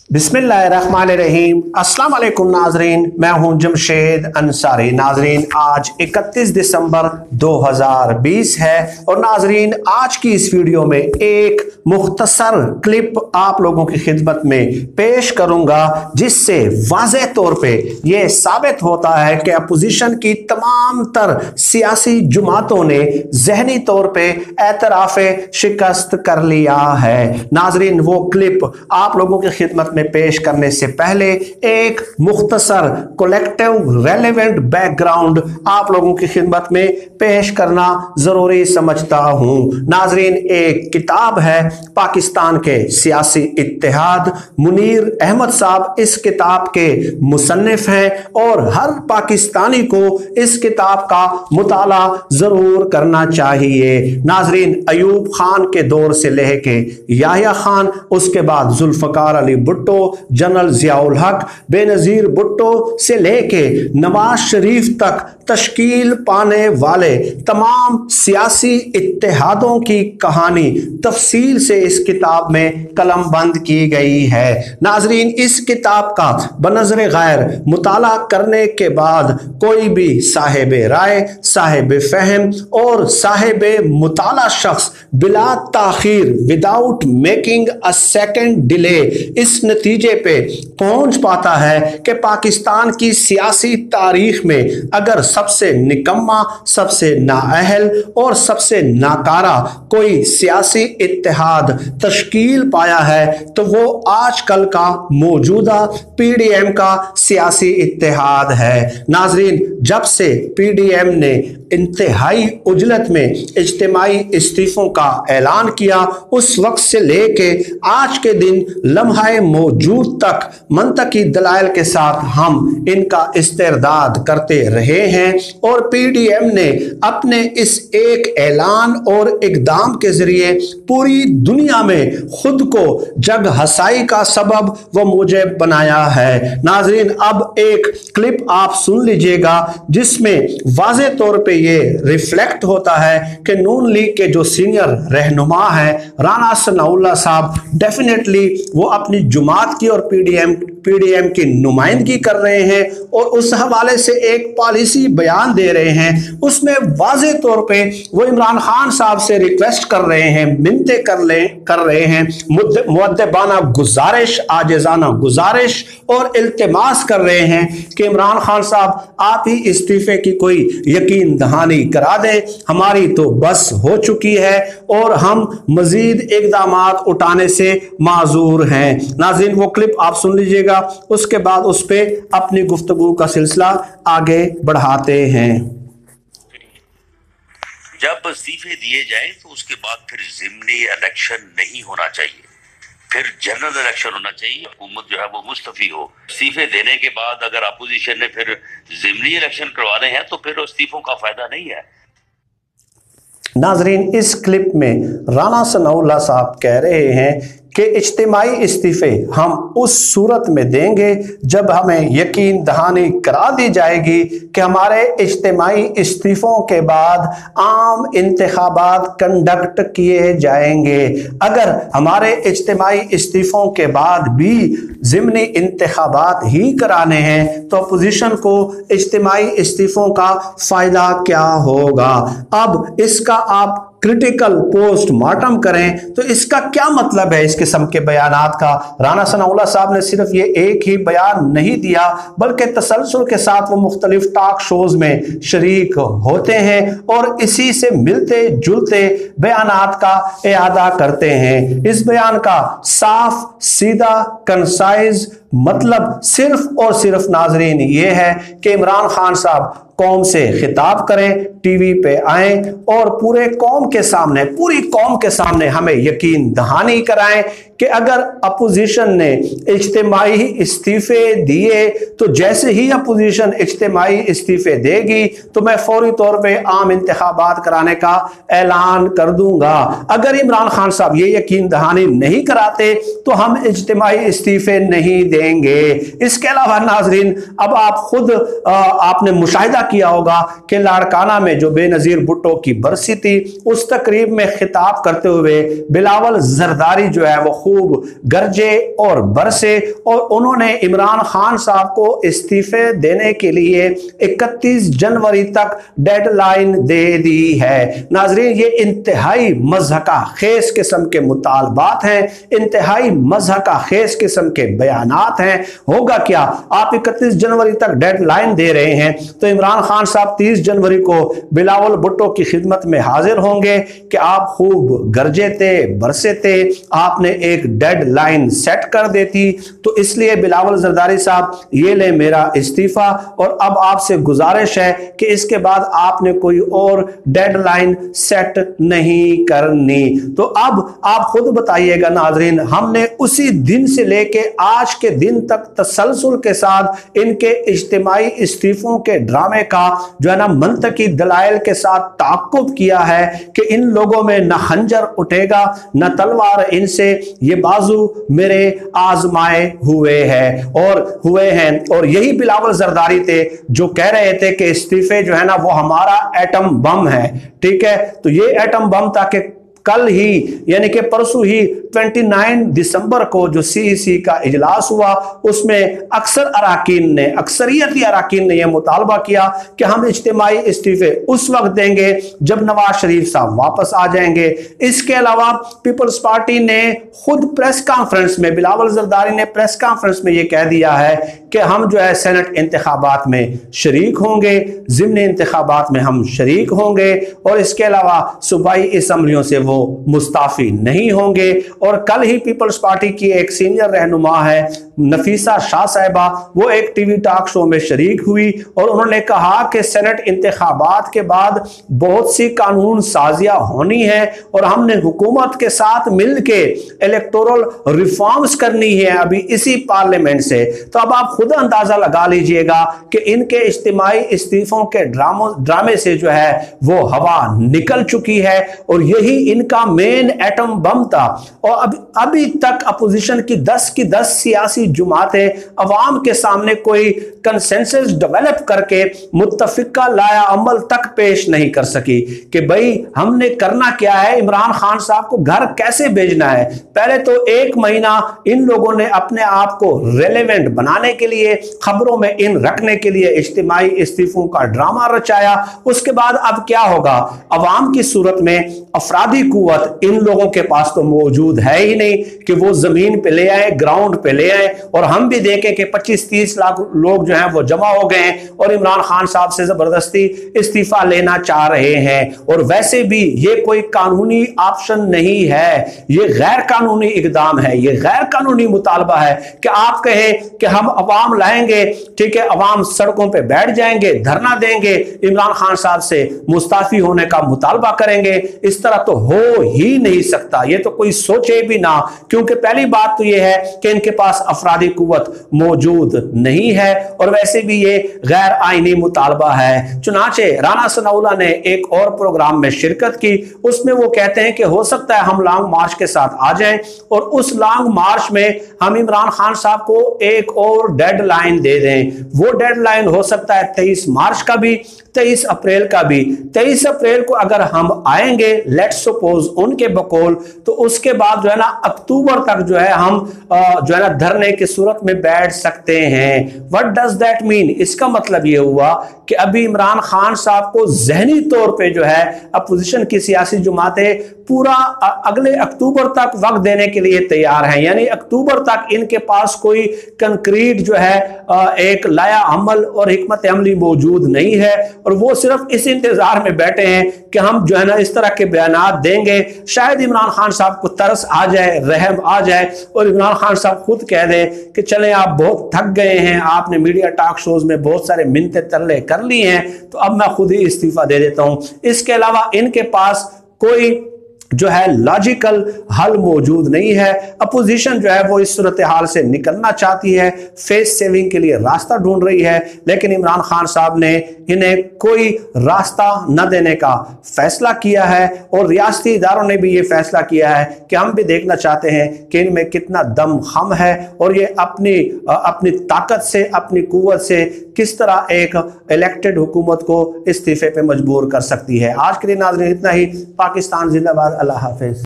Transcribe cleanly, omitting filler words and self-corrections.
बिस्मिल्लाहिर्रहमानिर्रहीम। अस्सलाम वालेकुम नाजरीन, मैं हूं जमशेद अंसारी। नाजरीन, आज 31 दिसंबर 2020 है और नाजरीन आज की इस वीडियो में एक मुख्तसर क्लिप आप लोगों की खिदमत में पेश करूंगा जिससे वाज़ेह तौर पे यह साबित होता है कि अपोजिशन की तमाम तर सियासी जमातों ने जहनी तौर पे एतराफ़े शिकस्त कर लिया है। नाजरीन, वो क्लिप आप लोगों की खिदमत में पेश करने से पहले एक मुख्तसर कलेक्टिव रेलेवेंट बैकग्राउंड आप लोगों की खिदमत में पेश करना जरूरी समझता हूं। नाजरीन, एक किताब है पाकिस्तान के सियासी इत्तेहाद, मुनीर अहमद साहब इस किताब के मुसन्निफ हैं और हर पाकिस्तानी को इस किताब का मुताला जरूर करना चाहिए। नाजरीन, अयूब खान के दौर से लेके याह्या खान, उसके बाद जुल्फकार अली भुट्टो, जनरल जियाउल हक, बेनजीर भुट्टो से लेके नवाज शरीफ तक तश्कील पाने वाले तमाम सियासी इत्तेहादों की कहानी तफसील से इस किताब में कलमबंद की गई है। नाजरीन, इस किताब का बनज़र गैर मुताला करने के बाद कोई भी साहिब राय, साहिब फहम और साहिब मुताला शख्स बिला ताखीर, without making a second delay इस नतीजे पे पहुंच पाता है कि पाकिस्तान की सियासी तारीख में अगर सबसे निकम्मा, सबसे नाअहल और सबसे नाकारा कोई सियासी इत्तेहाद तश्कील पाया है तो वो आजकल का मौजूदा पीडीएम का सियासी इत्तेहाद है। नाजरीन, जब से पीडीएम ने इंतहाई उजलत में इज्तिमाई इस्तीफों का ऐलान किया, उस वक्त से लेके आज के दिन लम्हाए मौजूद तक मंतकी दलाइल के साथ हम इनका इस्तेरदाद करते रहे हैं और पीडीएम ने अपने इस एक ऐलान और इकदाम के जरिए पूरी दुनिया में खुद को जग हसाई का सबब व मूजब बनाया है। नाजरीन, अब एक क्लिप आप सुन लीजिएगा जिसमें वाज़े तौर पे ये रिफ्लेक्ट होता है कि नून लीग के जो सीनियर रहनुमा है राना सनाउल्लाह साहब, डेफिनेटली वो अपनी जुमात की और पीडीएम की नुमाइंदगी कर रहे हैं और उस हवाले से एक पॉलिसी बयान दे रहे हैं। उसमें वाज़े तौर पे वो इमरान खान साहब से रिक्वेस्ट कर रहे हैं, मिन्नतें कर रहे हैं, मुअद्दबाना गुजारिश, आजिज़ाना गुजारिश और इल्तिमास कर रहे हैं कि इमरान खान साहब आप ही इस्तीफे की कोई यकीन दहानी करा दें, हमारी तो बस हो चुकी है और हम मजीद इक़दामात उठाने से माजूर हैं। नाज़रीन, वो क्लिप आप सुन लीजिएगा, उसके बाद उस पे अपनी गुफ्तगू का सिलसिला आगे बढ़ाते हैं। जब इस्तीफे दिए जाएं तो उसके बाद फिर ज़िमनी इलेक्शन नहीं होना चाहिए, फिर जनरल इलेक्शन होना चाहिए। हुकूमत जो है वो मुस्तफी हो। इस्तीफे देने के बाद अगर अपोजिशन ने फिर ज़िमनी इलेक्शन करवाने हैं तो फिर इस्तीफों का फायदा नहीं है। नाजरीन, इस क्लिप में राना सनाउल्लाह साहब कह रहे हैं कि इज्तिमाई इस्तीफे हम उस सूरत में देंगे जब हमें यकीन दहानी करा दी जाएगी कि हमारे इज्तिमाई इस्तीफों के बाद आम इंतखाबात कंडक्ट किए जाएंगे। अगर हमारे इज्तिमाई इस्तीफों के बाद भी ज़िमनी इंतखाबात ही कराने हैं तो अपोजिशन को इज्तिमाई इस्तीफों का फ़ायदा क्या होगा। अब इसका आप क्रिटिकल पोस्टमार्टम करें तो इसका क्या मतलब है इस किस्म के बयानात का। राना सनाउल्लाह साहब ने सिर्फ ये एक ही बयान नहीं दिया बल्कि तसलसल के साथ वो मुख्तलिफ टॉक शोज में शरीक होते हैं और इसी से मिलते जुलते बयानात का इआदा करते हैं। इस बयान का साफ सीधा कंसाइज मतलब सिर्फ और सिर्फ नाजरीन ये है कि इमरान खान साहब कौम से खिताब करें, टीवी पे आए और पूरी कौम के सामने हमें यकीन दहानी कराएं कि अगर अपोजिशन ने इज्तिमाई इस्तीफे दिए तो जैसे ही अपोजिशन इज्तिमाई इस्तीफे देगी तो मैं फौरी तौर पे आम इंतखाबात कराने का ऐलान कर दूंगा। अगर इमरान खान साहब ये यकीन दहानी नहीं कराते तो हम इज्तिमाई इस्तीफे नहीं देंगे। इसके अलावा नाजरीन, अब आप खुद आपने मुशाहिदा किया होगा कि लाड़काना में जो बेनजीर भुट्टो की बरसी थी, उस तकरीब में खिताब करते हुए बिलावल जरदारी जो है वो खूब गरजे और बरसे और उन्होंने इमरान खान साहब को इस्तीफे देने के लिए 31 जनवरी तक डेडलाइन दे दी है। नाजरीन, ये इंतहाई मज़हका खेस किस्म के मुतालबात हैं, इंतहाई मज़हका खेस किस्म के बयानात हैं। होगा क्या, आप 31 जनवरी तक डेडलाइन दे रहे हैं तो इमरान खान साहब 30 जनवरी को बिलावल भुट्टो की खिदमत में हाजिर होंगे कि आप खूब गरजे थे, बरसे थे, आपने एक डेडलाइन सेट कर देती। तो इसलिए बिलावल जरदारी साहब, ये ले मेरा इस्तीफा और अब आपसे गुजारिश है कि इसके बाद आपने कोई और डेडलाइन सेट नहीं करनी। तो अब आप खुद बताइएगा नाजरीन, हमने उसी दिन से लेके आज के दिन तक तसलसल के साथ इनके इज्तिमाई इस्तीफों के ड्रामे का जो है ना मंतकी दलाइल के साथ ताक़ुब किया है कि इन लोगों में न खंजर उठेगा न तलवार इनसे, ये बाजू मेरे आजमाए हुए हैं और यही बिलावल जरदारी थे जो कह रहे थे कि इस्तीफे जो है ना वो हमारा एटम बम है। ठीक है, तो ये एटम बम था कि कल ही यानी कि परसों ही 29 दिसंबर को जो सीईसी का इजलास हुआ, उसमें अक्सरियती अराकीन ने यह मुतालबा किया कि हम इज्तिमाई इस्तीफे उस वक्त देंगे जब नवाज शरीफ साहब वापस आ जाएंगे। इसके अलावा पीपल्स पार्टी ने खुद प्रेस कॉन्फ्रेंस में, बिलावल जरदारी ने प्रेस कॉन्फ्रेंस में यह कह दिया है कि हम जो है सेनेट इंतखाबात में शरीक होंगे, ज़िमनी इंतखाबात में हम शरीक होंगे और इसके अलावा सूबाई असम्बलियों से वो मुस्ताफी नहीं होंगे। और कल ही पीपल्स पार्टी की एक सीनियर रहनुमा है नफीसा शाह साहिबा, वो एक टीवी टॉक शो में शरीक हुई और उन्होंने कहा कि सेनेट इंतखाबात के बाद बहुत सी कानून साजियां होनी है और हमने हुकूमत के साथ मिलके इलेक्टोरल रिफॉर्म्स करनी है अभी इसी पार्लियामेंट से। तो अब आप खुद अंदाजा लगा लीजिएगा कि इनके इज्तिमाई इस्तीफों के ड्रामे से जो है वो हवा निकल चुकी है और यही इनका मेन एटम बम था। और अभी तक अपोजिशन की 10 सियासी जुमातें अवाम के सामने कोई कंसेंसस डेवलप करके मुत्तफिका लाया अमल तक पेश नहीं कर सकी कि भाई हमने करना क्या है, इमरान खान साहब को घर कैसे भेजना है। पहले तो 1 महीना इन लोगों ने अपने आप को रेलेवेंट बनाने के लिए, खबरों में इन रखने के लिए इज्तिमाई इस्तीफों का ड्रामा रचाया। उसके बाद अब क्या होगा, अवाम की सूरत में अफरादी कुव्वत इन लोगों के पास तो मौजूद है ही नहीं कि वो जमीन पे ले आए, ग्राउंड पे ले आए। और हम भी देखें कि 25-30 लाख लोग जो हैं वो जमा हो गए हैं और इमरान खान साहब से जबरदस्ती इस्तीफा लेना चाह रहे हैं। और वैसे भी ये कोई कानूनी ऑप्शन नहीं है, ये गैर कानूनी इकदाम है, ये गैर कानूनी मुतालबा है कि आप कहें कि हम अवाम लाएंगे, ठीक है, अवाम सड़कों पे बैठ जाएंगे, धरना देंगे, इमरान खान साहब से मुस्ताफी होने का मुतालबा करेंगे। इस तरह तो हो ही नहीं सकता, ये तो कोई सोचे भी ना, क्योंकि पहली बात तो यह है कि इनके पास अफरादी कुव्वत मौजूद नहीं है और वैसे भी ये गैर आईनी मुतालबा है। चुनाचे राना सनाउल्लाह ने एक और प्रोग्राम में शिरकत की, उसमें वो कहते हैं कि हो सकता है हम लॉन्ग मार्च के साथ आ जाएं और उस लॉन्ग मार्च में हम इमरान खान साहब को एक और डेडलाइन दे दें। वो डेडलाइन हो सकता है 23 मार्च का भी, 23 अप्रैल का भी। 23 अप्रैल को अगर हम आएंगे, लेट्स सपोज उनके बकौल, तो उसके बाद जो है ना अक्टूबर तक जो है हम जो है ना धरने की सूरत में बैठ सकते हैं। What does that mean? इसका मतलब ये हुआ कि अभी इमरान खान साहब को ज़हनी तौर पे जो है अपोजिशन की सियासी जमातें पूरा अगले अक्टूबर तक वक्त देने के लिए तैयार हैं, यानी अक्टूबर तक इनके पास कोई कंक्रीट जो है एक लाया अमल और हिकमत अमली मौजूद नहीं है और वो सिर्फ इस इंतजार में बैठे हैं कि हम जो है ना इस तरह के बयानात देंगे, शायद इमरान खान साहब को तरस आ जाए, रहम आ जाए और इमरान खान साहब खुद कह दें कि चलें आप बहुत थक गए हैं, आपने मीडिया टॉक शोज में बहुत सारे मिन्नतें तरले कर ली हैं, तो अब मैं खुद ही इस्तीफा दे देता हूं। इसके अलावा इनके पास कोई जो है लॉजिकल हल मौजूद नहीं है। अपोजिशन जो है वो इस सूरत हाल से निकलना चाहती है, फेस सेविंग के लिए रास्ता ढूंढ रही है, लेकिन इमरान खान साहब ने इन्हें कोई रास्ता न देने का फैसला किया है और रियासती इदारों ने भी ये फैसला किया है कि हम भी देखना चाहते हैं कि इनमें कितना दम खम है और ये अपनी ताकत से, अपनी कुव्वत से किस तरह एक इलेक्टेड हुकूमत को इस्तीफे पे मजबूर कर सकती है। आज के लिए नाज़रीन इतना ही। पाकिस्तान जिंदाबाद। अल्लाह हाफिज।